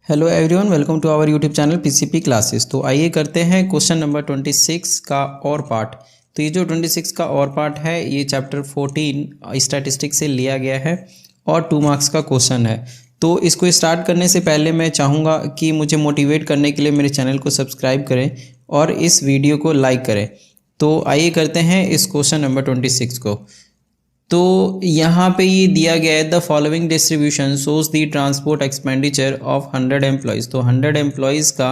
Hello everyone, welcome to our YouTube channel PCP classes. तो आइए करते हैं क्वेश्चन नंबर 26 का और पार्ट। तो ये जो 26 का और पार्ट है ये चैप्टर 14 स्टैटिस्टिक्स से लिया गया है और 2 मार्क्स का क्वेश्चन है। तो इसको स्टार्ट करने से पहले मैं चाहूँगा कि मुझे मोटिवेट करने के लिए मेरे चैनल को सब्सक्राइब करें और इस वीडियो को लाइक करें। तो आइए करते हैं इस क्वेश्चन नंबर 26 को। तो यहाँ पे ये दिया गया है the following distribution shows the transport expenditure of 100 employees. तो 100 एम्प्लॉयज़ का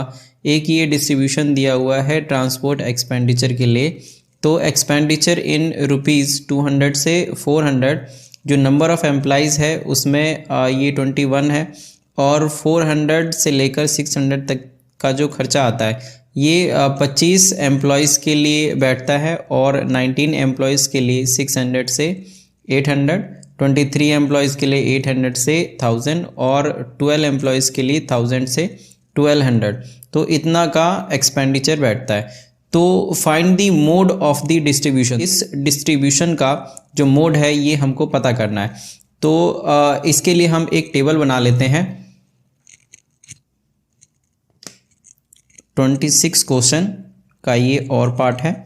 एक ये डिस्ट्रीब्यूशन दिया हुआ है ट्रांसपोर्ट एक्सपेंडिचर के लिए। तो एक्सपेंडिचर इन रुपीज़ 200 से 400, जो नंबर ऑफ एम्प्लॉयज़ है उसमें ये 21 है और 400 से लेकर 600 तक का जो खर्चा आता है ये 25 एम्प्लॉयज़ के लिए बैठता है और 19 एम्प्लॉयज़ के लिए 600 से 800, 23 एम्प्लॉयज़ के लिए 800 से 1000 और 12 एम्प्लॉयज़ के लिए 1000 से 1200। तो इतना का एक्सपेंडिचर बैठता है। तो find the mode of the distribution. इस डिस्ट्रीब्यूशन का जो मोड है ये हमको पता करना है। तो इसके लिए हम एक टेबल बना लेते हैं। 26 क्वेश्चन का ये और पार्ट है।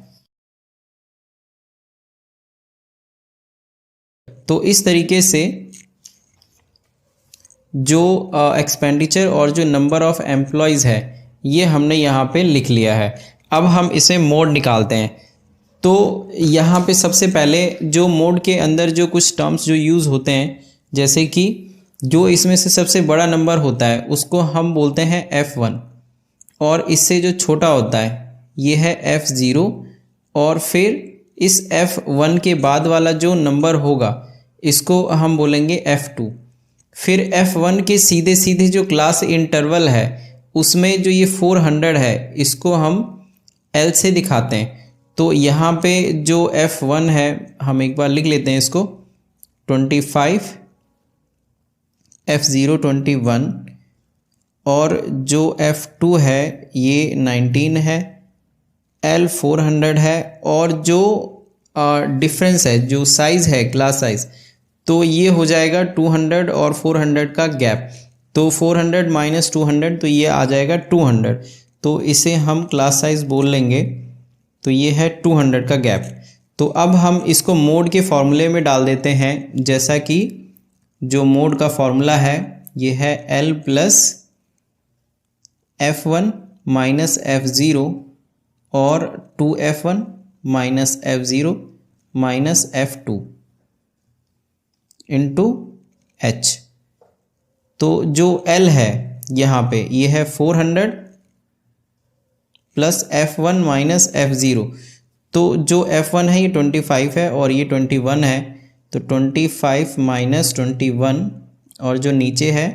तो इस तरीके से जो एक्सपेंडिचर और जो नंबर ऑफ एम्प्लॉयज़ है ये हमने यहाँ पे लिख लिया है। अब हम इसे मोड निकालते हैं। तो यहाँ पे सबसे पहले जो मोड के अंदर जो कुछ टर्म्स जो यूज़ होते हैं, जैसे कि जो इसमें से सबसे बड़ा नंबर होता है उसको हम बोलते हैं F1 और इससे जो छोटा होता है ये है F0 और फिर इस F1 के बाद वाला जो नंबर होगा इसको हम बोलेंगे F2। फिर F1 के सीधे सीधे जो क्लास इंटरवल है उसमें जो ये 400 है इसको हम L से दिखाते हैं। तो यहाँ पे जो F1 है हम एक बार लिख लेते हैं इसको 25, F0 21 और जो F2 है ये 19 है, L 400 है और जो डिफरेंस है जो साइज़ है क्लास साइज़ तो ये हो जाएगा 200 और 400 का गैप। तो 400 माइनस 200 तो ये आ जाएगा 200। तो इसे हम क्लास साइज़ बोल लेंगे। तो ये है 200 का गैप। तो अब हम इसको मोड के फॉर्मूले में डाल देते हैं। जैसा कि जो मोड का फॉर्मूला है ये है L plus F1 minus F0 और 2F1 minus F0 minus F2 into H। तो जो L है यहाँ पे ये है 400 प्लस F1 माइनस F0। तो जो F1 है ये 25 है और ये 21 है। तो 25 माइनस 21 और जो नीचे है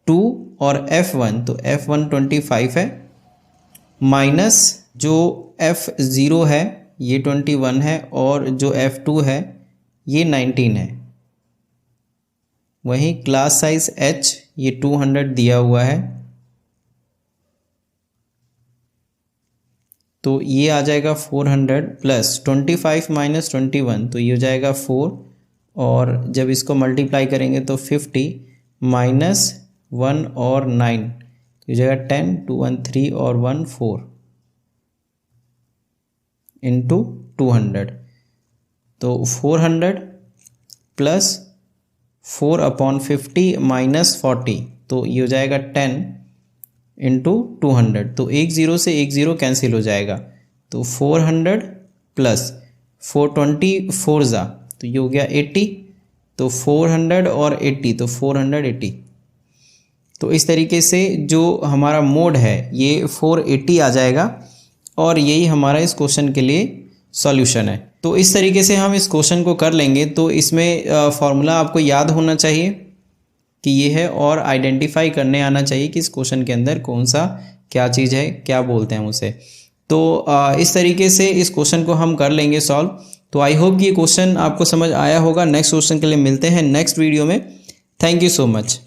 2 और F1 तो F1 25 है माइनस जो F0 है ये 21 है और जो F2 है ये 19 है। वहीं क्लास साइज H ये 200 दिया हुआ है। तो ये आ जाएगा 400 प्लस 25 माइनस 21 तो ये हो जाएगा 4 और जब इसको मल्टीप्लाई करेंगे तो 50 माइनस 1 और 9 तो ये जाएगा 10, 2 1 3 और 1 4 इंटू 200। तो 400 प्लस 4/50 माइनस 40 तो ये हो जाएगा 10 इंटू 200। तो एक ज़ीरो से एक ज़ीरो कैंसिल हो जाएगा। तो 400 प्लस 424 ज़ा तो ये हो गया 80। तो 400 और 80 तो 480। तो इस तरीके से जो हमारा मोड है ये 480 आ जाएगा और यही हमारा इस क्वेश्चन के लिए सॉल्यूशन है। तो इस तरीके से हम इस क्वेश्चन को कर लेंगे। तो इसमें फॉर्मूला आपको याद होना चाहिए कि ये है और आइडेंटिफाई करने आना चाहिए कि इस क्वेश्चन के अंदर कौन सा क्या चीज़ है, क्या बोलते हैं उसे। तो इस तरीके से इस क्वेश्चन को हम कर लेंगे सॉल्व। तो आई होप कि ये क्वेश्चन आपको समझ आया होगा। नेक्स्ट क्वेश्चन के लिए मिलते हैं नेक्स्ट वीडियो में। Thank you so much.